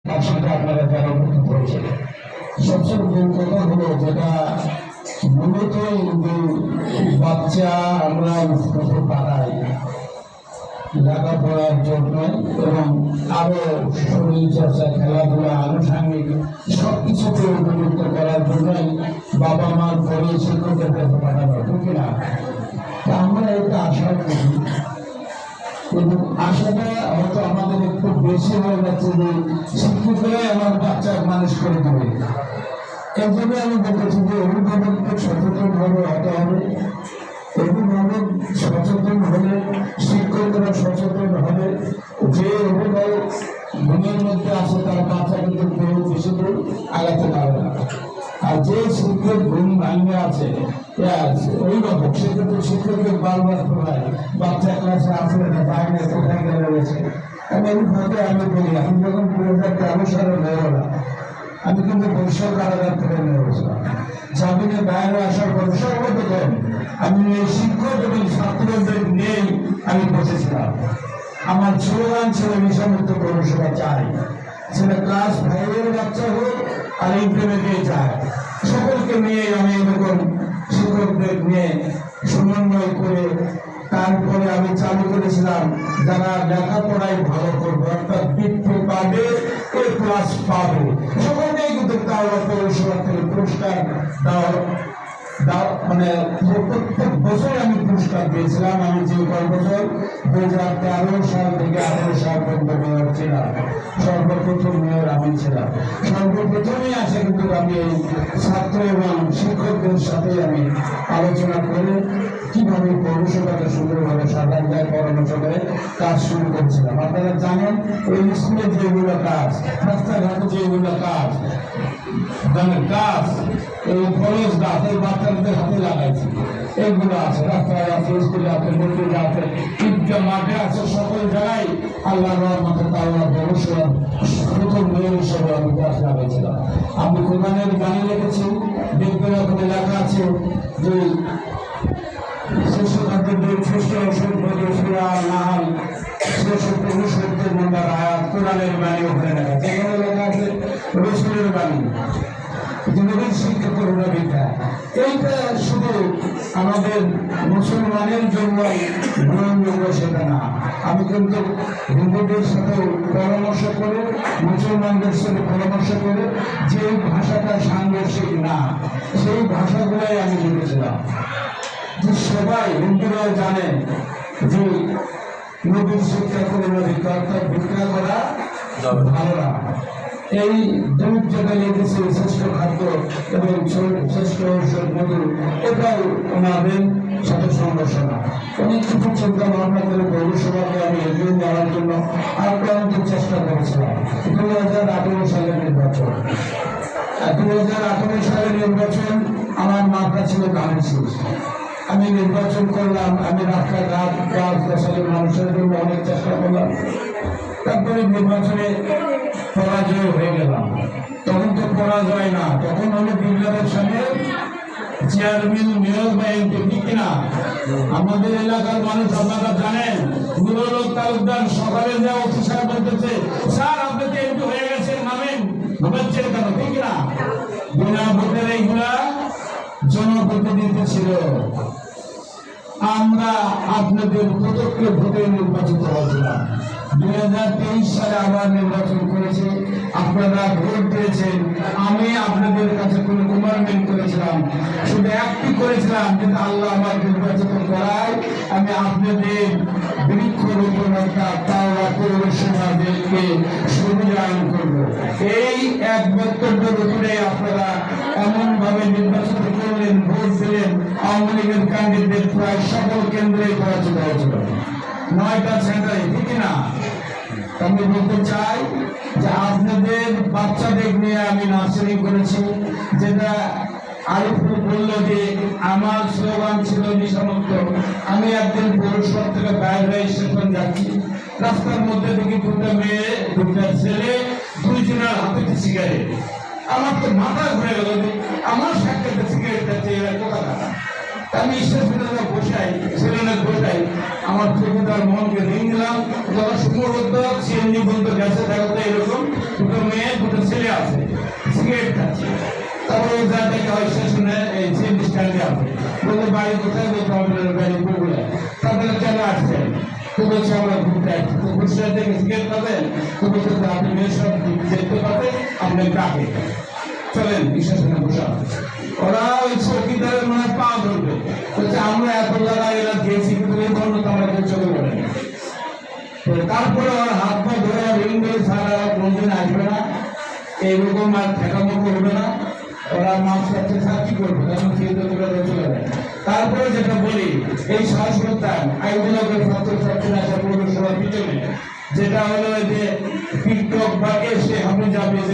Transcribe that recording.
তার সাথে আপনারা যারা উপস্থিত হয়েছেন, সবচেয়ে বড় কথা হলো যেটা মূলত বাচ্চা আমরা স্কুলে পাঠাই লেখাপড়ার জন্য এবং আরো শরীর চর্চা, খেলাধুলা, আনুষঙ্গিক সবকিছুকে উপযুক্ত করার জন্যই বাবা মার পরে শিক্ষকের কাছে পাঠানো, ঠিক না? আমরা এটা আশা করি, কিন্তু আশাটা হয়তো আমাদের একটু বেশি হয়ে যাচ্ছে যে শিক্ষকরাই আমার বাচ্চার মানুষ করে দেবে। এর জন্য আমি বলতেছি যে অভিভাবককে সচেতন ভাবে হতে হবে। অভিভাবক সচেতন হলে শিক্ষকরা সচেতন হবে। যে অভিভাবক মনের মধ্যে আছে তার বাচ্চা কিন্তু কেউ বেশি দূর আগাতে পারবে না। আর যে শিক্ষক ঘুম ভাঙে আছে অভিভাবক, সেক্ষেত্রে শিক্ষকের বারবার পড়ায় বাচ্চা ক্লাসে আসলে না, বাইরে কোথায় গেলে রয়েছে। আমি এইভাবে আমি বলি, আমি যখন 2013 সালে মেয়েরা আমি কিন্তু বরিশাল কারাগার থেকে নিয়ে গেছিলাম। জামিনে বাইরে আসার পর সর্বপ্রথম আমি এই শিক্ষক এবং ছাত্রদের নিয়েই আমি বসেছিলাম। আমার স্লোগান ছিল নেশামুক্ত পৌরসভা চাই, সেটা ক্লাস 5-এর বাচ্চা হোক আর ইন্টারমিডিয়েট চায়, সকলকে নিয়ে আমি এরকম শিক্ষকদের নিয়ে সমন্বয় করে তারপরে আমি চালু করেছিলাম যারা লেখাপড়ায় ভালো করবে, অর্থাৎ বৃত্তি পাবে, এ ক্লাস পাবে, সকলকেই কিন্তু তারা পৌরসভা থেকে পুরস্কার মানে প্রত্যেক বছর আমি পুরস্কার দিয়েছিলাম। আমি যে কয়েক বছর 2013 সাল থেকে 18 সাল পর্যন্ত মেয়র ছিলাম, সর্বপ্রথম মেয়র আমি ছিলাম। সর্বপ্রথমই আসে কিন্তু আমি এই ছাত্র এবং শিক্ষকদের সাথে আমি আলোচনা করে কিভাবে পৌরসভাকে সুন্দরভাবে সাজানো যায় পরামর্শ করে কাজ শুরু করেছিলাম। আপনারা জানেন ওই স্কুলে যেগুলো কাজ, রাস্তাঘাটে যেগুলো কাজ, গাছ, এই ফলস গাছ এই বাচ্চাদের হাতে লাগাইছি, এইগুলো আছে, রাস্তায় আছে, স্কুলে আছে, মন্দিরে আছে, ঈদগাহ মাঠে আছে, সকল জায়গায় আল্লাহর রহমতে তাআলা পৌরসভার প্রথম মেয়র হিসেবে আমি গাছ লাগাইছিলাম। আমি কোরআনের গানে লিখেছি, দেখবেন ওখানে লেখা আছে যে শ্রেষ্ঠ খাদ্যের শ্রেষ্ঠ ঔষধ বলে সুরা নাহাল 670 নম্বর আয়াত, কোরআনের বাণী ওখানে লেখা আছে। এখানে লেখা আছে রসুলের বাণী, শিক্ষা করোনা বিদ্যা। এইটা শুধু আমাদের মুসলমানের জন্য গ্রহণযোগ্য সেটা না, আমি কিন্তু হিন্দুদের সাথে পরামর্শ করে, মুসলমানদের সাথে পরামর্শ করে যে ভাষাটা সাংঘর্ষিক না সেই ভাষাগুলোই আমি লিখেছিলাম। যে সবাই হিন্দুরাও জানে যে নবীর শিক্ষা করোনা ভিক্ষা, অর্থাৎ ভিক্ষা করা ভালো না। এই দুধ যেটা লিখেছে শ্রেষ্ঠ খাদ্য এবং শ্রেষ্ঠ ঔষধ মধু, এটাও ওনাদের সাথে সংঘর্ষ না। অনেক কিছু চিন্তা ভাবনা করে পৌরসভাকে আমি এগিয়ে নেওয়ার জন্য আপ্রান্ত চেষ্টা করেছিলাম। 2018 সালের নির্বাচন, 2018 সালের নির্বাচন আমার মাথা ছিল গানের। আমি নির্বাচন করলাম, আমি রাস্তাঘাট গাছ গাছালি মানুষের জন্য অনেক চেষ্টা করলাম। তারপরে নির্বাচনে পরাজয় হয়ে গেলাম। তখন তো পরাজয় না, তখন হলো বিপ্লবের সাথে চেয়ারম্যান মেয়র বা এমপি, ঠিক না? আমাদের এলাকার মানুষ আপনারা জানেন, নুরুল হক তালুকদার সকালে যা অফিসার বলতেছে, স্যার আপনি তো এমপি হয়ে গেছেন, নামেন, ভাবছেন কেন, ঠিক না? বিনা ভোটের এইগুলা জনপ্রতিনিধি ছিল। আমরা আপনাদের প্রত্যক্ষ ভোটে নির্বাচিত হয়েছিলাম। 2023 সালে আবার নির্বাচন করেছে, আপনারা ভোট দিয়েছেন। আমি আপনাদের কাছে কোনো কমান্ডমেন্ট করেছিলাম, শুধু একটি করেছিলাম, কিন্তু আল্লাহ আমার নির্বাচিত করায় আমি আপনাদের বৃক্ষরোপণ অর্থাৎ তাওরা পৌরসভাদেরকে সুবিধায়ন করব। এই এক বক্তব্যের উপরে আপনারা এমন ভাবে নির্বাচিত করলেন, ভোট দিলেন। আওয়ামী লীগের ক্যান্ডিডেট প্রায় সকল কেন্দ্রে পরাজিত হয়েছিল, 9টা সেন্টারে, ঠিক না? আমি বলতে চাই যে আপনাদের বাচ্চাদের নিয়ে আমি নার্সারি করেছি, যেটা আরিফুল বলল যে আমার স্লোগান ছিল নেশামুক্ত। আমি একদিন পৌরসভা থেকে বাইরে স্টেশন যাচ্ছি, রাস্তার মধ্যে দেখি দুটো মেয়ে, দুটো ছেলে, দুইজনের হাতে সিগারেট। আমার তো মাথা ঘুরে গেল, আমার সাথে সিগারেট যাচ্ছে, এরা কোথা? আমি স্টেশনে বসাই, ছেলেদের বসাই, আমার চোখে তার মনকে রিং দিলাম, যারা সুমবদ্ধ সিএনজি বলতে গেছে দেখাতে, এরকম দুটো মেয়ে স্টেশনে এই সিএন স্ট্যান্ডে আছে, বলে বাড়ি কোথায়, বলতে আপনার বাড়ি বগুড়া। তারপরে কেন আসছেন? তো বলছে আমরা ঘুরতে আসছি। তো ঘুরতে থেকে টিকিট পাবেন? তো বলছে আপনি মেয়ের সব দেখতে পাবেন, আপনি ডাকে চলেন স্টেশনে বসা। ওরা ওই চৌকিদারের মানে পা ধরবে, বলছে আমরা এত জায়গা এরা গেছি কিন্তু এই ধরনের তো আমরা কেউ চলে বলেন। তো তারপরে ওর হাত পা ধরে রিং ধরে ছাড়া কোনদিন আসবে না, এইরকম আর ঠেকামো করবে না। ওরা মাছ কাছে সাক্ষী করবে, কারণ খেয়ে তো তোরা চলে যায়। তারপরে যেটা বলি, এই সহস্রতান আইগুলোকে ছাত্রছাত্রীরা আসা পৌরসভার পিছনে, যেটা হলো যে টিকটক বা এসে আমি যাবে